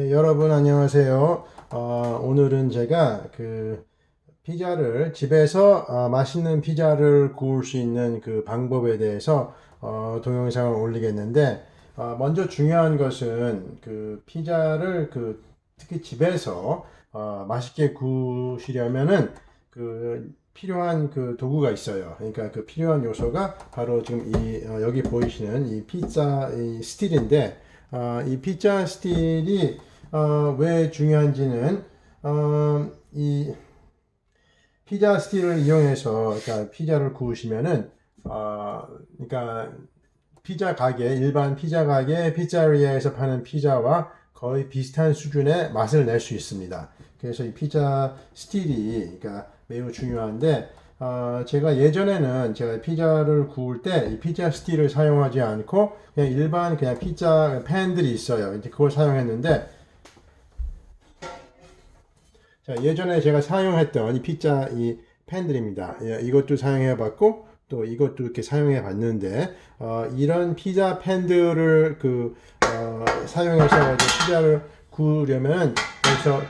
네, 여러분 안녕하세요. 오늘은 제가 피자를 집에서 맛있는 피자를 구울 수 있는 그 방법에 대해서 동영상을 올리겠는데, 먼저 중요한 것은 그 피자를 특히 집에서 맛있게 구우시려면은 필요한 도구가 있어요. 그러니까 그 필요한 요소가 바로 지금 여기 보이시는 이 피자 이 스틸인데, 이 피자 스틸이 왜 중요한지는 이 피자 스틸을 이용해서 그러니까 피자를 구우시면은 그러니까 피자 가게 일반 피자 가게 피자리아에서 파는 피자와 거의 비슷한 수준의 맛을 낼 수 있습니다. 그래서 이 피자 스틸이 그러니까 매우 중요한데 제가 예전에는 제가 피자를 구울 때 이 피자 스틸을 사용하지 않고 그냥 일반 그냥 피자 팬들이 있어요. 이제 그걸 사용했는데 자, 예전에 제가 사용했던 이 피자 이 팬들입니다. 예, 이것도 사용해 봤고 또 이것도 이렇게 사용해 봤는데 이런 피자 팬들을 사용해서 피자를 구우려면 여기서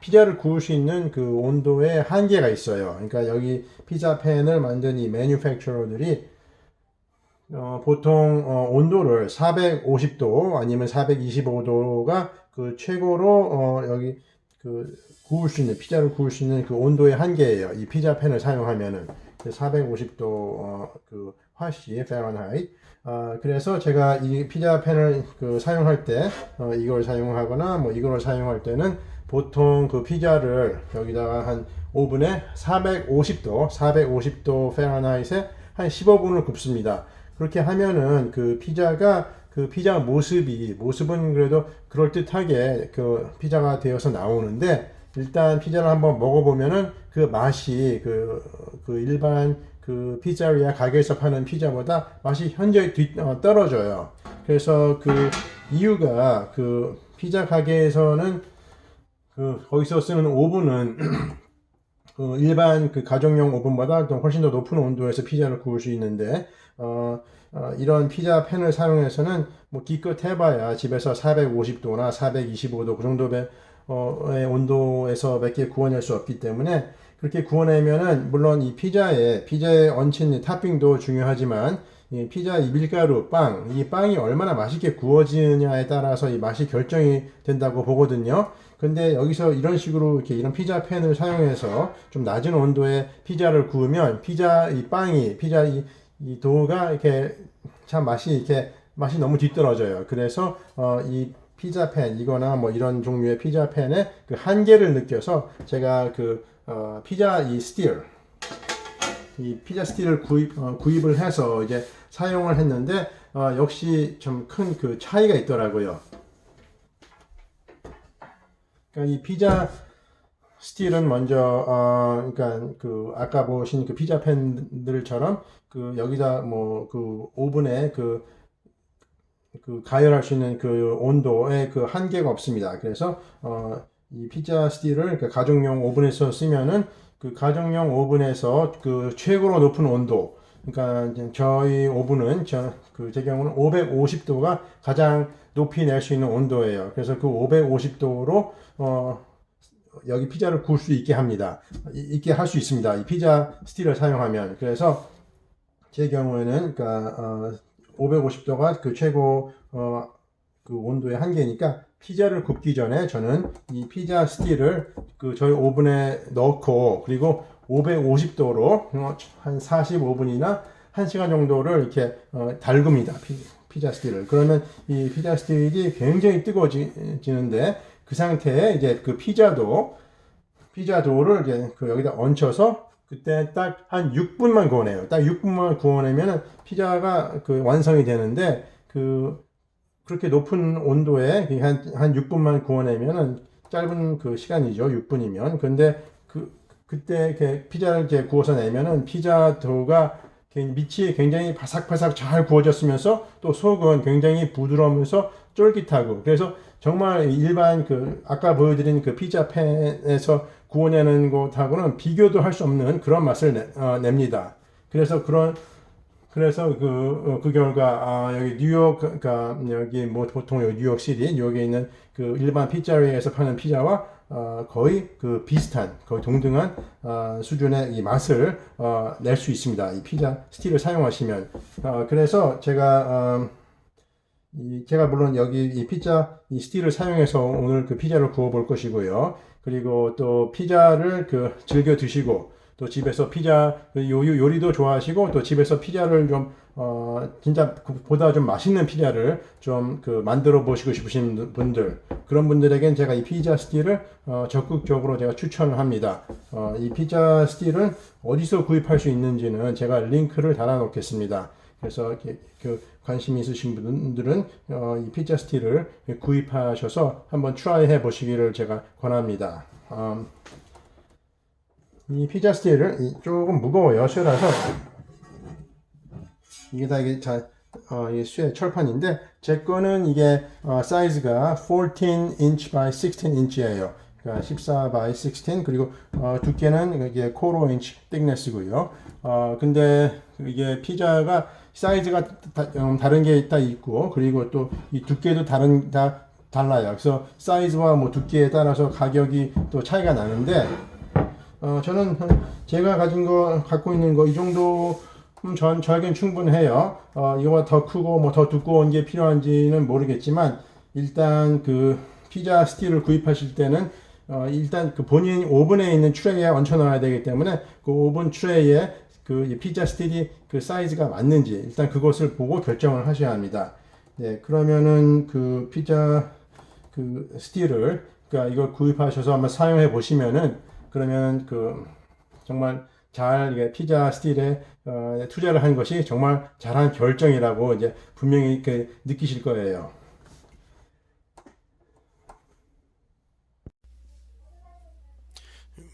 피자를 구울 수 있는 그 온도에 한계가 있어요. 그러니까 여기 피자 팬을 만든 이 매뉴팩처러들이 보통 온도를 450도 아니면 425도가 그 최고로 여기 구울 수 있는 피자를 구울 수 있는 그 온도의 한계예요. 이 피자 팬을 사용하면은 450도 화씨 파렌하이트. 그래서 제가 이 피자 팬을 사용할 때 이걸 사용하거나 뭐 이걸 사용할 때는 보통 그 피자를 여기다가 한 오븐에 450도 파렌하이트에 한 15분을 굽습니다. 그렇게 하면은 그 피자가 그 피자 모습은 그래도 그럴듯하게 그 피자가 되어서 나오는데 일단 피자를 한번 먹어보면은 그 맛이 일반 그 피자리아 가게에서 파는 피자보다 맛이 현저히 떨어져요. 그래서 그 이유가 그 피자 가게에서는 거기서 쓰는 오븐은 일반 가정용 오븐보다 또 훨씬 더 높은 온도에서 피자를 구울 수 있는데 이런 피자 팬을 사용해서는 뭐 기껏 해봐야 집에서 450도나 425도 그 정도의 온도에서 몇 개 구워낼 수 없기 때문에 그렇게 구워내면은 물론 이 피자에 얹힌 토핑도 중요하지만 이 피자 이 밀가루 이 빵이 얼마나 맛있게 구워지느냐에 따라서 이 맛이 결정이 된다고 보거든요. 근데 여기서 이런 식으로 이런 피자 팬을 사용해서 좀 낮은 온도에 피자를 구우면 피자 이 도우가 이렇게 참 맛이 너무 뒤떨어져요. 그래서 이 피자 팬 이거나 뭐 이런 종류의 피자 팬의 그 한계를 느껴서 제가 피자 이 피자 스틸을 구입을 해서 이제 사용을 했는데 역시 좀 큰 차이가 있더라고요. 그러니까 이 피자 스틸은 먼저 그러니까 아까 보신 피자 팬들처럼 여기다 뭐 오븐에 가열할 수 있는 온도에 한계가 없습니다. 그래서 이 피자 스틸을 가정용 오븐에서 쓰면은 가정용 오븐에서 최고로 높은 온도, 그러니까 저희 오븐은 제 경우는 550도가 가장 높이 낼 수 있는 온도예요. 그래서 550도로 여기 피자를 구울 수 있게 합니다. 있게 할 수 있습니다. 이 피자 스틸을 사용하면. 그래서 제 경우에는 550도가 최고 온도의 한계니까 피자를 굽기 전에 저는 이 피자 스틸을 저희 오븐에 넣고 그리고 550도로 한 45분이나 1시간 정도를 이렇게 달굽니다. 피자 스틸을. 그러면 이 피자 스틸이 굉장히 뜨거워지는데 그 상태에 이제 피자 도우를 이제 여기다 얹혀서 그때 딱 한 6분만 구워내요. 딱 6분만 구워내면 피자가 완성이 되는데 그렇게 높은 온도에 한 6분만 구워내면은 짧은 시간이죠. 6분이면. 근데 그때 이렇게 피자를 이렇게 구워서 내면은 피자 도우가 밑이 굉장히 바삭바삭 잘 구워졌으면서 또 속은 굉장히 부드러우면서 쫄깃하고 그래서 정말 일반 아까 보여드린 피자 팬에서 구워내는 것하고는 비교도 할 수 없는 그런 맛을 냅니다. 그래서 그래서 그 결과 여기 뉴욕 그러니까 여기 뭐 보통 여기 뉴욕시티 뉴욕에 있는 그 일반 피자리에서 파는 피자와 거의 그 비슷한 거의 동등한 수준의 이 맛을 낼 수 있습니다. 이 피자 스틱을 사용하시면 그래서 제가 물론 여기 이 피자 이 스틱을 사용해서 오늘 그 피자를 구워 볼 것이고요. 그리고 또 피자를 그 즐겨 드시고 또 집에서 피자 요리도 좋아하시고 또 집에서 피자를 좀 진짜 보다 좀 맛있는 피자를 좀 그 만들어 보시고 싶으신 분들 그런 분들에겐 제가 이 피자 스틱을 적극적으로 제가 추천을 합니다. 이 피자 스틱을 어디서 구입할 수 있는지는 제가 링크를 달아 놓겠습니다. 그래서 그 관심 있으신 분들은 이 피자 스틱을 구입하셔서 한번 트라이 해 보시기를 제가 권합니다. 이 피자 스틱을 조금 무거워요. 쇠라서 이게 다 이게 이게 쇠 철판인데 제 거는 이게 사이즈가 14inch by 16inch예요. 그러니까 14 by 16 그리고 두께는 이게 4인치 thickness고요. 근데 이게 피자가 사이즈가 다른 게 다 있고 그리고 또 이 두께도 다 달라요. 그래서 사이즈와 뭐 두께에 따라서 가격이 또 차이가 나는데 저는 제가 갖고 있는 거 이 정도 저에겐 충분해요. 이거보다 더 크고 뭐 더 두꺼운 게 필요한지는 모르겠지만 일단 그 피자 스틱을 구입하실 때는 일단 그 본인 오븐에 있는 트레이에 얹혀 놔야 되기 때문에 그 오븐 트레이에 그 피자 스틱이 그 사이즈가 맞는지 일단 그것을 보고 결정을 하셔야 합니다. 네, 그러면은 그 피자 그 스틱을 그러니까 이걸 구입하셔서 한번 사용해 보시면은 그러면 그 정말 잘 이게 피자 스틸에 투자를 한 것이 정말 잘한 결정이라고 이제 분명히 느끼실 거예요.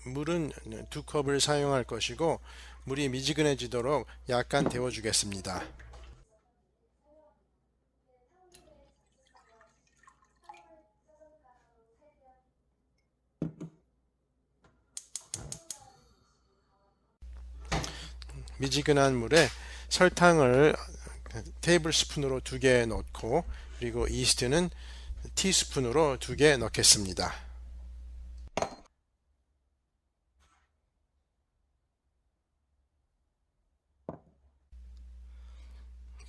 물은 2컵을 사용할 것이고 물이 미지근해지도록 약간 데워주겠습니다. 미지근한 물에 설탕을 테이블 스푼으로 2개 넣고 그리고 이스트는 티스푼으로 2개 넣겠습니다.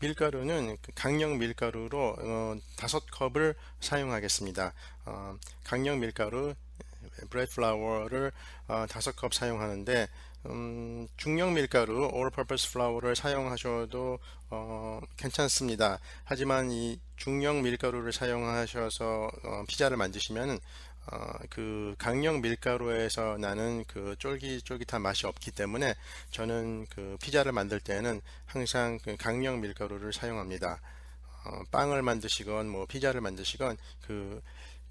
밀가루는 강력 밀가루로 5컵을 사용하겠습니다. 강력 밀가루 브레드 플라워를 5컵 사용하는데 중력 밀가루 all purpose flour를 사용하셔도 괜찮습니다. 하지만 이 중력 밀가루를 사용하셔서 피자를 만드시면 그 강력 밀가루에서 나는 그 쫄깃쫄깃한 맛이 없기 때문에 저는 그 피자를 만들 때는 항상 그 강력 밀가루를 사용합니다. 빵을 만드시건 뭐 피자를 만드시건 그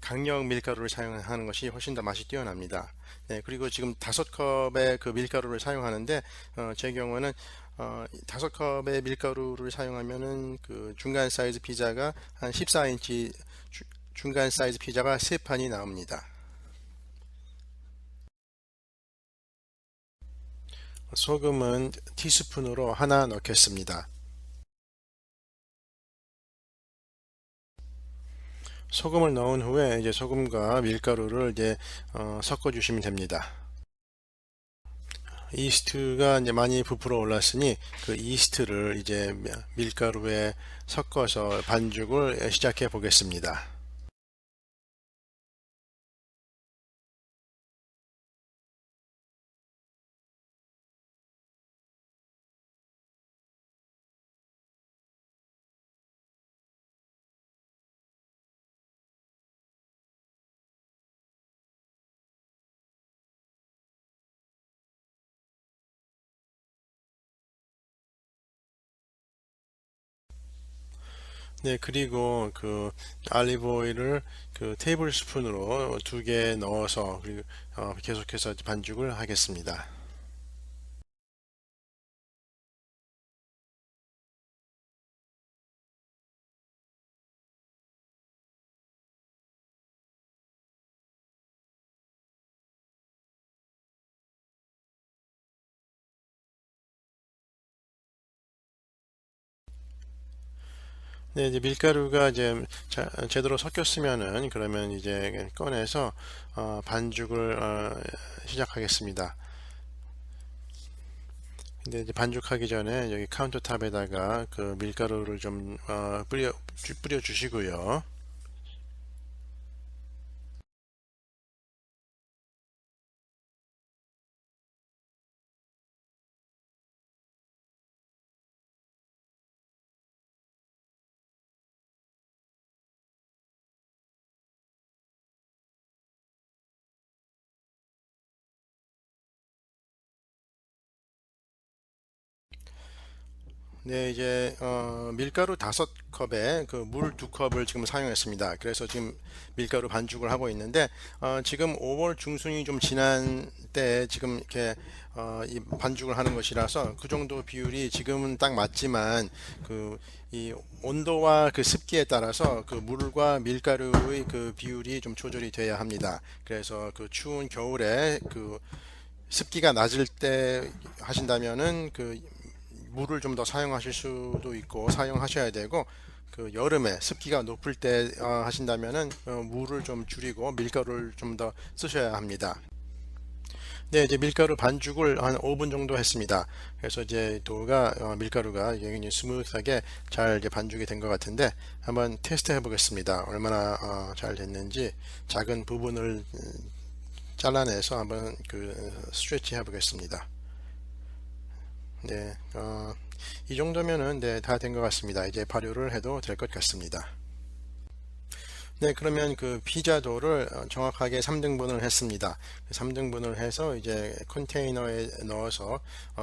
강력 밀가루를 사용하는 것이 훨씬 더 맛이 뛰어납니다. 네, 그리고 지금 5컵의 그 밀가루를 사용하는데 제 경우는 5컵의 밀가루를 사용하면은 그 중간 사이즈 피자가 한 14인치 중간 사이즈 피자가 3판이 나옵니다. 소금은 티스푼으로 하나 넣겠습니다. 소금을 넣은 후에 이제 소금과 밀가루를 이제 섞어 주시면 됩니다. 이스트가 이제 많이 부풀어 올랐으니 그 이스트를 이제 밀가루에 섞어서 반죽을 시작해 보겠습니다. 네, 그리고 그 알리브 오일을 그 테이블 스푼으로 2개 넣어서 그리고 계속해서 반죽을 하겠습니다. 네, 이제 밀가루가 이제 제대로 섞였으면은 그러면 이제 꺼내서 반죽을 시작하겠습니다. 근데 이제 반죽하기 전에 여기 카운터탑에다가 그 밀가루를 좀 뿌려 주시고요. 네, 이제 밀가루 5컵에 그 물 2컵을 지금 사용했습니다. 그래서 지금 밀가루 반죽을 하고 있는데 지금 5월 중순이 좀 지난 때 지금 이렇게 이 반죽을 하는 것이라서 그 정도 비율이 지금은 딱 맞지만 그 이 온도와 그 습기에 따라서 그 물과 밀가루의 그 비율이 좀 조절이 돼야 합니다. 그래서 그 추운 겨울에 그 습기가 낮을 때 하신다면은 그 물을 좀 더 사용하실 수도 있고 사용하셔야 되고, 그 여름에 습기가 높을 때 하신다면은 물을 좀 줄이고 밀가루를 좀 더 쓰셔야 합니다. 네, 이제 밀가루 반죽을 한 5분 정도 했습니다. 그래서 이제 밀가루가 굉장히 스무스하게 잘 이제 반죽이 된 것 같은데 한번 테스트 해 보겠습니다. 얼마나 잘 됐는지 작은 부분을 잘라내서 한번 그 스트레치 해 보겠습니다. 네, 이 정도면은 네, 다 된 것 같습니다. 이제 발효를 해도 될 것 같습니다. 네, 그러면 그 피자도를 정확하게 3등분을 했습니다. 3등분을 해서 이제 컨테이너에 넣어서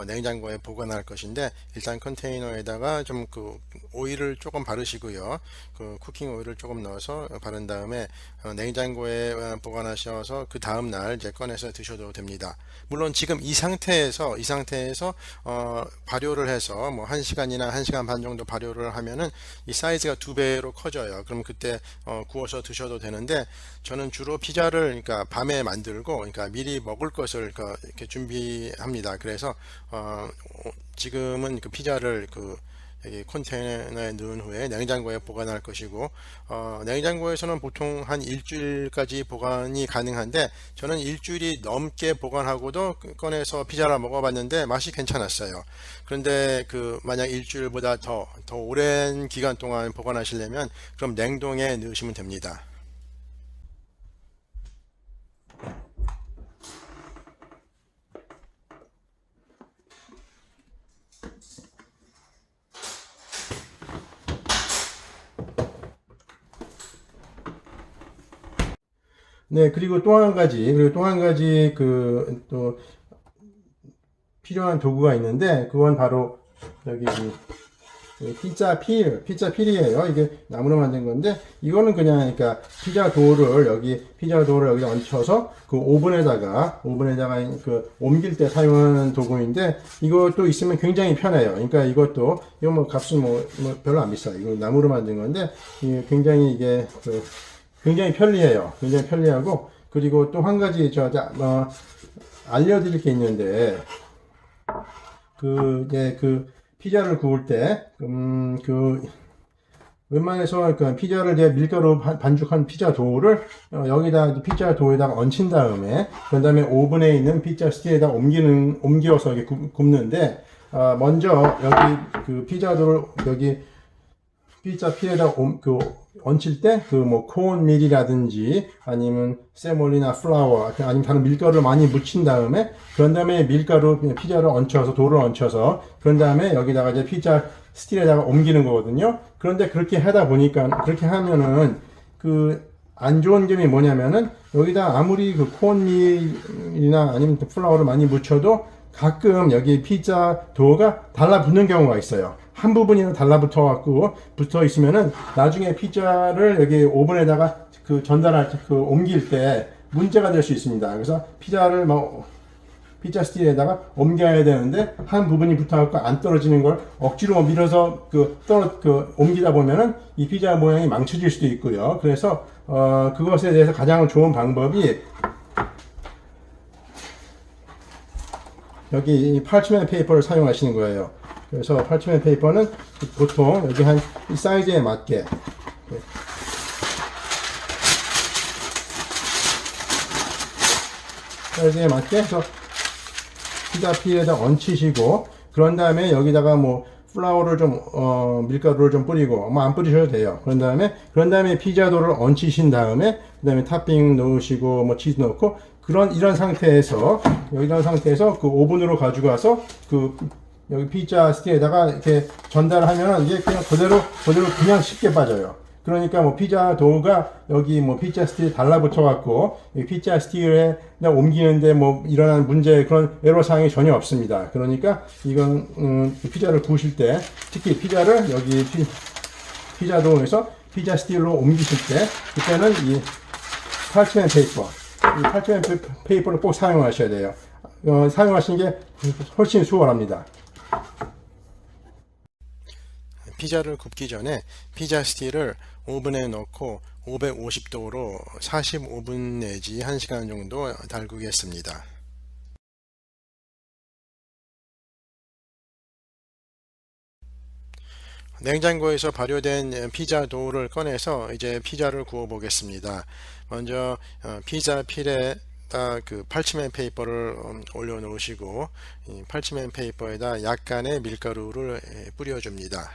냉장고에 보관할 것인데, 일단 컨테이너에다가 좀 그 오일을 조금 바르시고요. 그 쿠킹 오일을 조금 넣어서 바른 다음에 냉장고에 보관하셔서 그 다음 날 이제 꺼내서 드셔도 됩니다. 물론 지금 이 상태에서 발효를 해서 뭐 1시간이나 1시간 반 정도 발효를 하면은 이 사이즈가 2배로 커져요. 그럼 그때 구워서 드셔도 되는데, 저는 주로 피자를 그러니까 밤에 만들고 그러니까 미리 먹을 것을 이렇게 준비합니다. 그래서 지금은 그 피자를 그 여기 컨테이너에 넣은 후에 냉장고에 보관할 것이고, 냉장고에서는 보통 한 일주일까지 보관이 가능한데, 저는 일주일이 넘게 보관하고도 꺼내서 피자를 먹어봤는데 맛이 괜찮았어요. 그런데 그 만약 일주일보다 더 오랜 기간 동안 보관하시려면 그럼 냉동에 넣으시면 됩니다. 네, 그리고 또 한 가지 그 또 필요한 도구가 있는데, 그건 바로 여기 이 피자 필이에요. 이게 나무로 만든 건데, 이거는 그냥 그러니까 피자 도우를 여기 얹혀서 그 오븐에다가 그 옮길 때 사용하는 도구인데, 이것도 있으면 굉장히 편해요. 그러니까 이거 뭐 값은 뭐 별로 안 비싸요. 이거 나무로 만든 건데, 굉장히 이게 굉장히 편리해요. 굉장히 편리하고, 그리고 또 한 가지 알려드릴 게 있는데, 이제 피자를 구울 때, 웬만해서 그 피자를 이제 밀가루 반죽한 피자 도우를 여기다 피자 도우에다가 얹힌 다음에, 그 다음에 오븐에 있는 피자 스틱에다 옮겨서 이렇게 굽는데, 먼저 여기 그 피자 도우를 여기 피자 필에다 얹힐 때 그 뭐 코온밀이라든지 아니면 세몰리나 플라워 아니면 다른 밀가루를 많이 묻힌 다음에, 그런 다음에 도우를 얹혀서 그런 다음에 여기다가 이제 피자 스틸에다가 옮기는 거거든요. 그런데 그렇게 하면은 그 안 좋은 점이 뭐냐면은, 여기다 아무리 그 코온밀이나 아니면 플라워를 많이 묻혀도 가끔 여기 피자 도우가 달라붙는 경우가 있어요. 한 부분이나 붙어 있으면은 나중에 피자를 여기 오븐에다가 전달할 때 옮길 때 문제가 될 수 있습니다. 그래서 피자 스틸에다가 옮겨야 되는데 한 부분이 붙어갖고 안 떨어지는 걸 억지로 밀어서 옮기다 보면은 이 피자 모양이 망쳐질 수도 있고요. 그래서 그것에 대해서 가장 좋은 방법이 여기 이 파치멘트 페이퍼를 사용하시는 거예요. 그래서 parchment 페이퍼는 보통 여기 한 이 사이즈에 맞게 해서 피자 필에다 얹히시고, 그런 다음에 여기다가 뭐 플라워를 좀 밀가루를 좀 뿌리고, 뭐 안 뿌리셔도 돼요. 그런 다음에 피자도를 얹히신 다음에 그다음에 토핑 넣으시고 뭐 치즈 넣고, 이런 상태에서 그 오븐으로 가져가서 그 여기 피자 스틱에다가 이렇게 전달하면 이게 그냥 그대로 그냥 쉽게 빠져요. 그러니까 뭐 피자 도우가 여기 뭐 피자 스틱에 달라붙어 갖고 이 피자 스틱에 옮기는데 뭐 일어나는 문제, 그런 애로 사항이 전혀 없습니다. 그러니까 이건 피자를 구우실 때, 특히 피자를 여기 피자 도우에서 피자 스틱으로 옮기실 때, 그때는 이 parchment 페이퍼를 꼭 사용하셔야 돼요. 사용하시는 게 훨씬 수월합니다. 피자를 굽기 전에 피자 스틱을 오븐에 넣고 550도로 45분 내지 1시간 정도 달구겠습니다. 냉장고에서 발효된 피자 도우를 꺼내서 이제 피자를 구워 보겠습니다. 먼저 피자 필에 그 parchment 페이퍼를 올려 놓으시고, 이 parchment 페이퍼에다 약간의 밀가루를 뿌려 줍니다.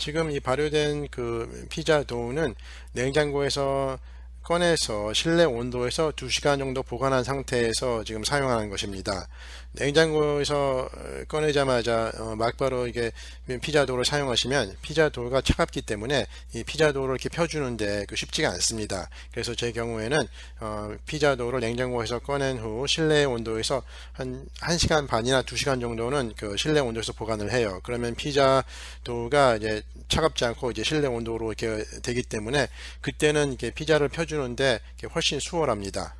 지금 이 발효된 그 피자 도우는 냉장고에서 꺼내서 실내 온도에서 2시간 정도 보관한 상태에서 지금 사용하는 것입니다. 냉장고에서 꺼내자마자 막바로 이게 피자 도우를 사용하시면 피자 도우가 차갑기 때문에 이 피자 도우를 이렇게 펴주는데 쉽지가 않습니다. 그래서 제 경우에는 피자 도우를 냉장고에서 꺼낸 후 실내 온도에서 한 1시간 반이나 2시간 정도는 그 실내 온도에서 보관을 해요. 그러면 피자 도우가 이제 차갑지 않고 이제 실내 온도로 이렇게 되기 때문에 그때는 이렇게 피자를 펴주는데 훨씬 수월합니다.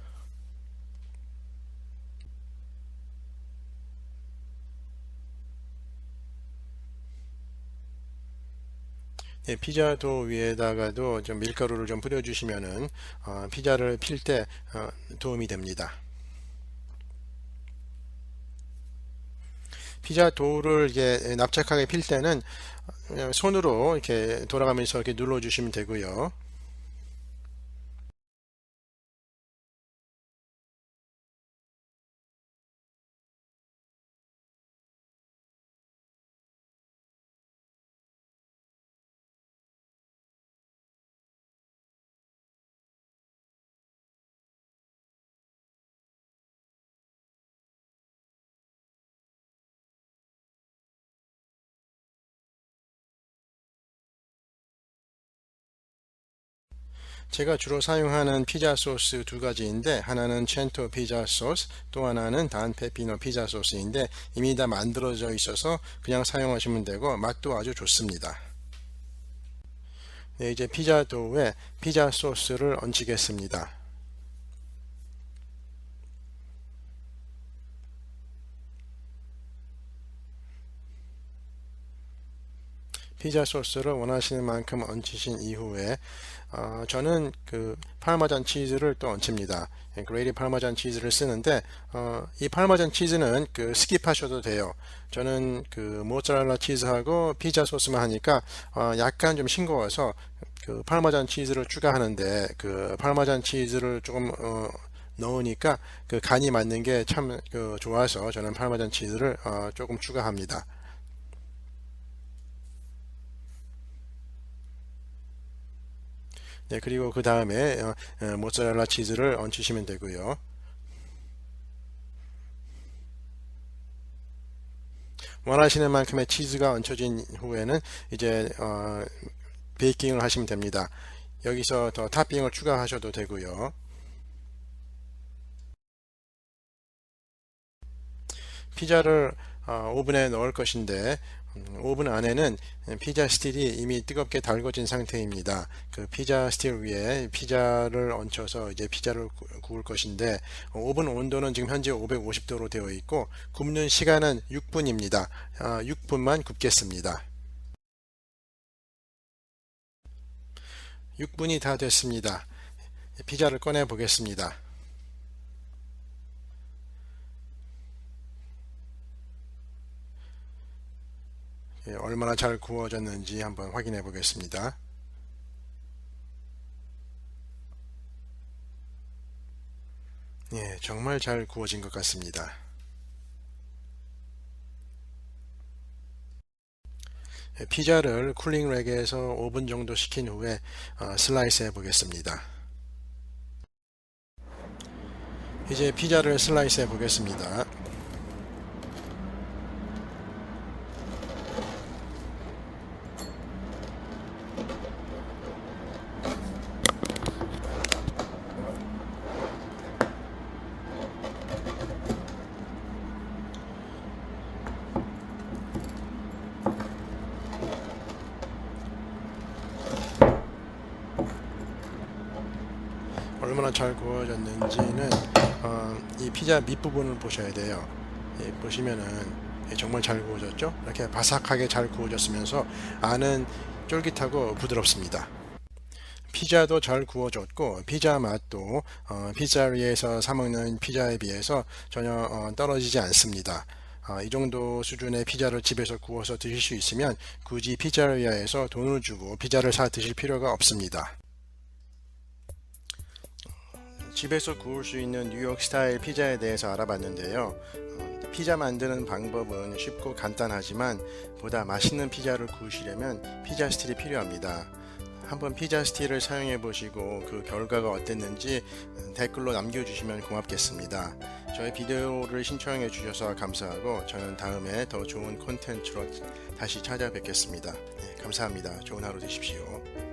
예, 피자 도 위에다가도 좀 밀가루를 좀 뿌려주시면은 피자를 필 때 도움이 됩니다. 피자 도우를 이게 납작하게 필 때는 그냥 손으로 이렇게 돌아가면서 이렇게 눌러주시면 되고요. 제가 주로 사용하는 피자 소스 두 가지인데, 하나는 첸토 피자 소스, 또 하나는 단 페피노 피자 소스인데 이미 다 만들어져 있어서 그냥 사용하시면 되고 맛도 아주 좋습니다. 네, 이제 피자 도우에 피자 소스를 얹히겠습니다. 피자 소스를 원하시는 만큼 얹히신 이후에 저는 그 파르마잔 치즈를 또 얹힙니다. 그레이디 파르마잔 치즈를 쓰는데 이 파르마잔 치즈는 그 스킵하셔도 돼요. 저는 그 모짜렐라 치즈하고 피자 소스만 하니까 약간 좀 싱거워서 그 파르마잔 치즈를 추가하는데, 그 파르마잔 치즈를 조금 넣으니까 그 간이 맞는 게 참 좋아서 저는 파르마잔 치즈를 조금 추가합니다. 네, 그리고 그 다음에 모짜렐라 치즈를 얹히시면 되고요. 원하시는 만큼의 치즈가 얹혀진 후에는 이제 베이킹을 하시면 됩니다. 여기서 더 토핑을 추가하셔도 되고요. 피자를 오븐에 넣을 것인데 오븐 안에는 피자 스틸이 이미 뜨겁게 달궈진 상태입니다. 그 피자 스틸 위에 피자를 얹혀서 이제 피자를 구울 것인데 오븐 온도는 지금 현재 550도로 되어 있고 굽는 시간은 6분입니다. 6분만 굽겠습니다. 6분이 다 됐습니다. 피자를 꺼내 보겠습니다. 얼마나 잘 구워졌는지 한번 확인해 보겠습니다. 예, 정말 잘 구워진 것 같습니다. 피자를 쿨링 랙에서 5분 정도 식힌 후에 슬라이스 해 보겠습니다. 이제 피자를 슬라이스 해 보겠습니다. 얼마나 잘 구워졌는지는 이 피자 밑부분을 보셔야 돼요. 보시면은 정말 잘 구워졌죠? 이렇게 바삭하게 잘 구워졌으면서 안은 쫄깃하고 부드럽습니다. 피자도 잘 구워졌고 피자 맛도 피자리에서 사 먹는 피자에 비해서 전혀 떨어지지 않습니다. 이 정도 수준의 피자를 집에서 구워서 드실 수 있으면 굳이 피자리아에서 돈을 주고 피자를 사 드실 필요가 없습니다. 집에서 구울 수 있는 뉴욕 스타일 피자에 대해서 알아봤는데요. 피자 만드는 방법은 쉽고 간단하지만 보다 맛있는 피자를 구우시려면 피자 스틸이 필요합니다. 한번 피자 스틸을 사용해 보시고 그 결과가 어땠는지 댓글로 남겨주시면 고맙겠습니다. 저희 비디오를 신청해 주셔서 감사하고 저는 다음에 더 좋은 콘텐츠로 다시 찾아뵙겠습니다. 네, 감사합니다. 좋은 하루 되십시오.